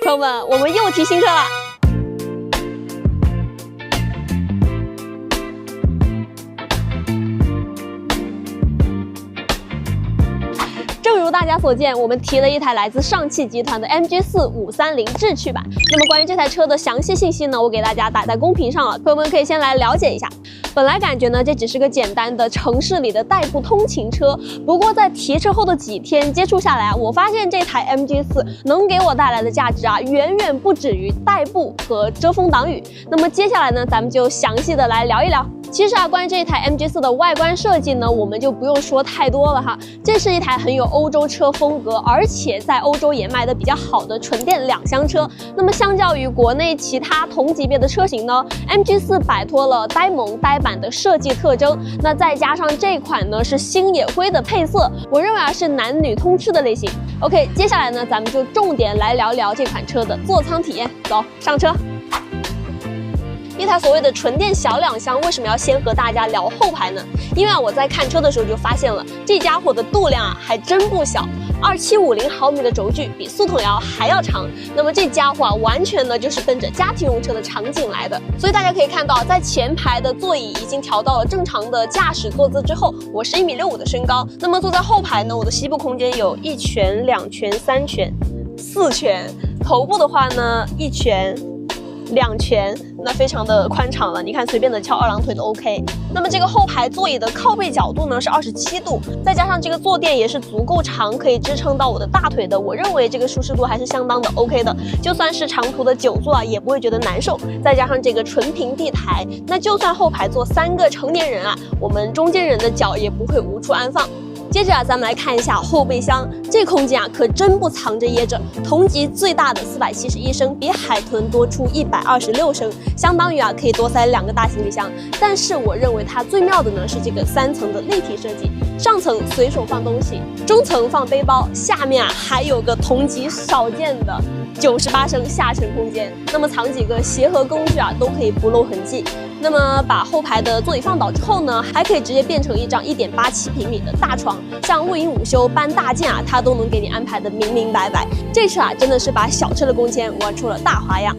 朋友們，我們又提新車了。正如大家所见，我们提了一台来自上汽集团的 MG4 530智趣版。那麼關於這台車的詳細信息呢，我給大家打在公屏上了，朋友們可以先來了解一下。本來感覺呢，這只是個簡單的城市裡的代步通勤車，不過在提車後的幾天接觸下來啊，我發現這台 MG4 能給我帶來的價值啊，遠遠不止於代步和遮風擋雨。那麼接下來呢，咱們就詳細的來聊一聊。其實啊，關於這一台 MG4 的外觀設計呢，我們就不用說太多了哈。這是一台很有歐洲車風格，而且在歐洲也賣得比較好的純電兩廂車。那麼相較於國內其他同級別的車型呢， MG4 擺脫了呆萌呆板的設計特徵，那再加上這款呢是星野灰的配色，我認為啊是男女通吃的類型。OK， 接下來呢，咱們就重點來聊聊這款車的座艙體驗。走，上車。一台所謂的純電小兩廂，為什麼要先和大家聊後排呢？因為啊，我在看車的時候就發現了，這家伙的度量啊還真不小，2750毫米的軸距比速統搖還要長。那麼這家伙啊，完全呢就是奔着家庭用車的場景來的。所以大家可以看到，在前排的座椅已經調到了正常的駕駛坐姿之後，我是1.65米的身高。那麼坐在後排呢，我的膝部空間有1拳、2拳、3拳、4拳，頭部的話呢1拳、2拳，那非常的寬敞了，你看隨便的翹二郎腿都 OK。那麼這個後排座椅的靠背角度呢是27度，再加上這個坐墊也是足夠長，可以支撐到我的大腿的，我認為這個舒適度還是相當的 OK 的，就算是長途的久坐啊，也不會覺得難受。再加上這個純平地台，那就算後排坐3個成年人啊，我們中間人的腳也不會無處安放。接着啊，咱們來看一下後備箱，這空間啊可真不藏着掖着。同級最大的471升，比海豚多出126升，相當於啊可以多塞2個大行李箱。但是我認為它最妙的呢是這個3層的立體設計，上層隨手放東西，中層放背包，下面啊還有個同級少見的98升下沉空間。那麼藏幾個鞋和工具啊都可以不露痕跡。那麼把後排的座椅放倒之後呢，還可以直接變成一張1.87平米的大床，像露營午休搬大件啊，它都能給你安排的明明白白。這車啊真的是把小車的工錢玩出了大花樣。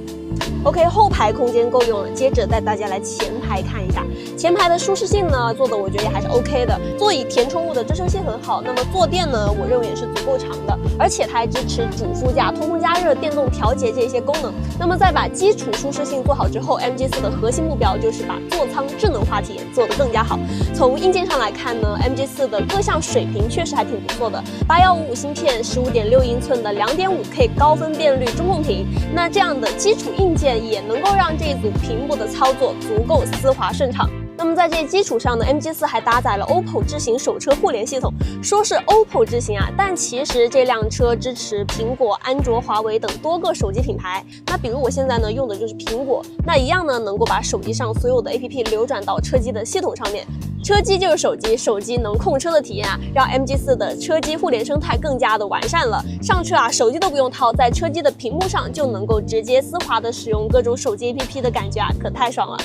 OK， 後排空間夠用了，接着帶大家來前排看一下。前排的舒適性呢，做的我觉得也還是 OK 的，座椅填充物的支撐性很好。那麼坐墊呢，我認為也是足夠長的，而且它還支持主副駕通風加熱、電動調節這些功能。那麼在把基礎舒適性做好之後 ，MG4 的核心目標就是把座艙智能化體驗做得更加好。從硬件上來看呢 ，MG4 的各項水平確實還挺不錯的，8155芯片，15.6英寸的2.5K 高分辨率中控屏。那這樣的基礎硬件也能夠讓這一組屏幕的操作足夠絲滑順暢。那麼在這基礎上呢 ，MG4 還搭載了 OPPO 智行手車互聯系統。說是 OPPO 智行啊，但其實這輛車支持蘋果、安卓、華為等多個手機品牌。那比如我現在呢用的就是蘋果，那一樣呢能夠把手機上所有的 APP 流轉到車機的系統上面。車機就是手機，手機能控車的體驗啊，讓 MG4 的車機互聯生態更加的完善了。上車啊，手機都不用套，在車機的屏幕上就能夠直接絲滑的使用各種手機 APP 的感覺啊，可太爽了。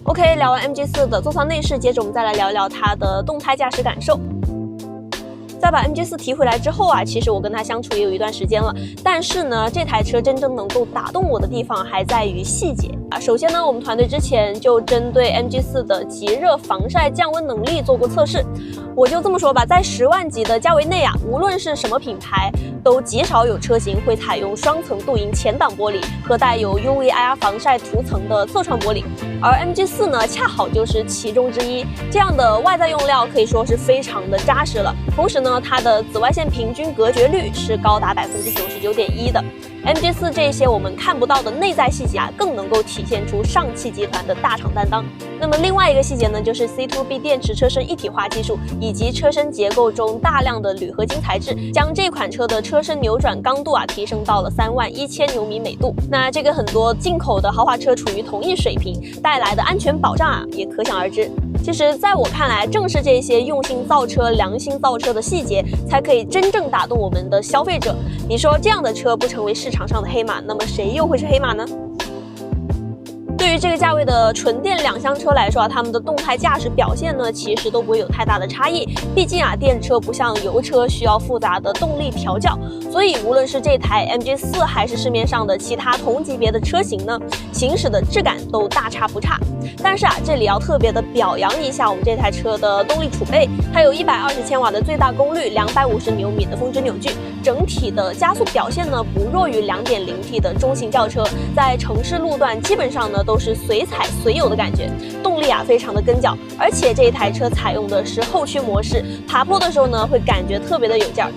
OK， 聊完 MG4 的座艙內飾，接着我們再來聊聊它的動態駕駛感受。在把 MG4 提回來之後啊，其實我跟它相處也有一段時間了，但是呢，這台車真正能夠打動我的地方還在於細節啊。首先呢，我們團隊之前就針對 MG4 的極熱防曬降溫能力做過測試。我就這麼說吧，在10萬級的價位內啊，無論是什麼品牌，都極少有車型會採用雙層鍍銀前擋玻璃和帶有 UV-IR 防曬塗層的側窗玻璃，而 MG4 呢，恰好就是其中之一。這樣的外在用料可以說是非常的扎實了，同時呢，它的紫外線平均隔絕率是高達99.1%的。MG4 這些我們看不到的內在細節啊，更能夠體現出上汽集團的大廠擔當。那麼另外一個細節呢，就是 C2B 電池車身一體化技術，以及車身結構中大量的鋁合金材質，將這款車的車身扭轉剛度啊提升到了31000牛米每度。那這個很多進口的豪華車處於同一水平，帶來的安全保障啊也可想而知。其實在我看來，正是這些用心造車、良心造車的細節，才可以真正打動我們的消費者。你說這樣的車不成為市場上的黑馬，那麼誰又會是黑馬呢？对於這個價位的純電兩廂車來說啊，它們的動態駕駛表現呢，其實都不會有太大的差異。畢竟啊，電車不像油車需要複雜的動力調教，所以無論是這台 MG4還是市面上的其他同級別的車型呢，行駛的質感都大差不差。但是啊，這裡要特別的表揚一下我們這台車的動力儲備，它有120千瓦的最大功率，250牛米的峰值扭矩，整體的加速表現呢不弱於 2.0T 的中型轿車，在城市路段基本上呢都是隨踩隨有的感覺，動力啊非常的跟腳，而且這一台車採用的是後驅模式，爬坡的時候呢会感覺特別的有勁兒。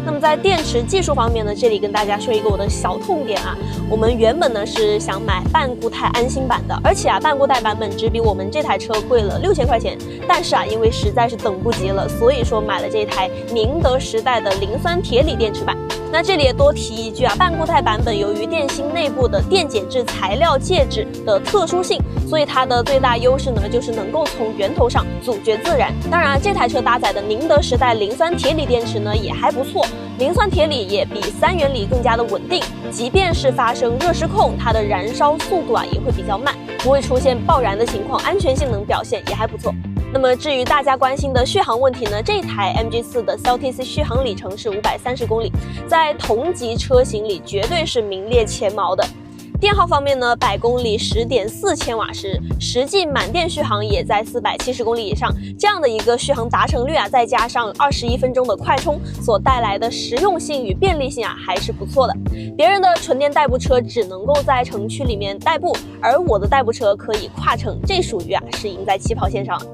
那麼在電池技術方面呢，這裡跟大家說一個我的小痛點啊，我們原本呢是想買半固態安心版的，而且啊半固態版本只比我們這台車貴了6000塊錢，但是啊因為實在是等不及了，所以說買了這台寧德時代的磷酸鐵鋰電池版。那這裡也多提一句啊，半固態版本由於電芯內部的電解質材料介質的特殊性，所以它的最大優勢呢就是能夠從源頭上阻絕自燃。當然这台車搭載的寧德時代磷酸鐵鋰電池呢也還不錯，磷酸鐵鋰也比三元鋰更加的穩定，即便是發生熱失控，它的燃燒速度啊也會比較慢，不會出現爆燃的情況，安全性能表現也還不錯。那麼至於大家關心的續航問題呢，這台 MG4 的 CELTIC 續航里程是530公里，在同級車型裡絕對是名列前茅的。電耗方面呢，100公里10.4千瓦時，實際滿電續航也在470公里以上，這樣的一個續航達成率啊，再加上21分鐘的快充，所帶來的實用性與便利性啊，還是不錯的。別人的純電代步車只能夠在城區裡面代步，而我的代步車可以跨城，這屬於啊是贏在起跑線上了。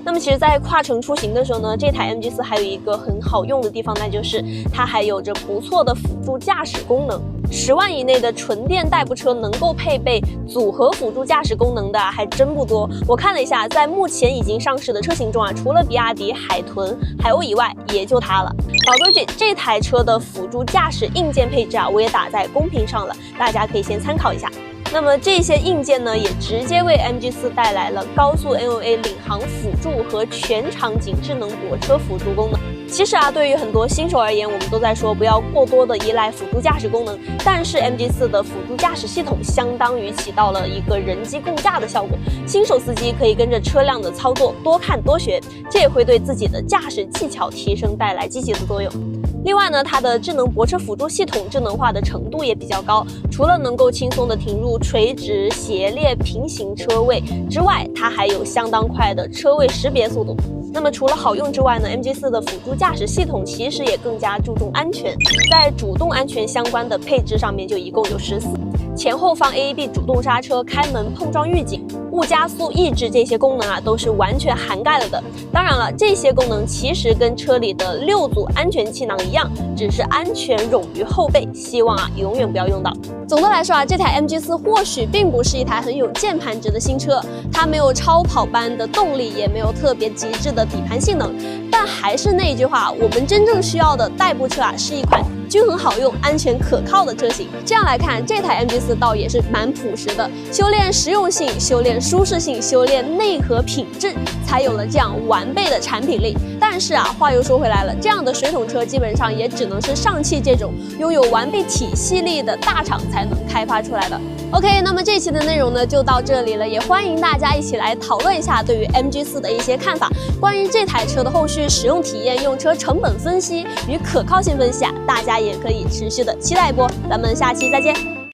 那麼其實在跨城出行的時候呢，這台 MG4 還有一個很好用的地方，那就是它還有着不錯的輔助駕駛功能。10萬以內的純電代步車能夠配備組合輔助駕駛功能的還真不多。我看了一下，在目前已經上市的車型中啊，除了比亞迪海豚、海鷗以外，也就它了。老規矩，這台車的輔助駕駛硬件配置啊，我也打在公屏上了，大家可以先參考一下。那麼這些硬件呢，也直接為 MG4 帶來了高速 NOA 領航輔助和全場景智能泊車輔助功能。其實啊，對於很多新手而言，我們都在說不要過多的依賴輔助駕駛功能，但是 MG4 的輔助駕駛系統相當於起到了一個人機共駕的效果。新手司機可以跟着車輛的操作多看多學，這也會對自己的駕駛技巧提升帶來積極的作用。另外呢，它的智能泊車輔助系統智能化的程度也比較高，除了能夠輕鬆的停入垂直、斜列、平行車位之外，它還有相當快的車位識別速度。那麼除了好用之外呢， MG4 的輔助駕駛系統其實也更加注重安全，在主動安全相關的配置上面就一共有14，前後方 AEB 主動剎車、開門碰撞預警、誤加速抑制這些功能啊，都是完全涵蓋了的。當然了，這些功能其實跟車裡的6組安全氣囊一樣，只是安全冗於後備，希望啊永遠不要用到。總的來說啊，這台 MG4 或許並不是一台很有鍵盤值的新車，它沒有超跑般的動力，也沒有特別極致的底盤性能，但還是那一句話，我們真正需要的代步車啊，是一款均衡好用、安全可靠的車型。這樣來看，這台 MG4 倒也是蠻樸實的，修煉實用性、修煉舒適性、修煉內核品質，才有了這樣完備的產品力。但是啊，話又說回來了，這樣的水桶車基本上也只能是上汽這種擁有完備體系力的大廠才能開發出來的。OK， 那麼這期的內容呢就到這裡了，也歡迎大家一起來討論一下對於 MG4 的一些看法。關於這台車的後續使用體驗、用車成本分析與可靠性分析啊，大家也可以持續的期待一波。咱們下期再見。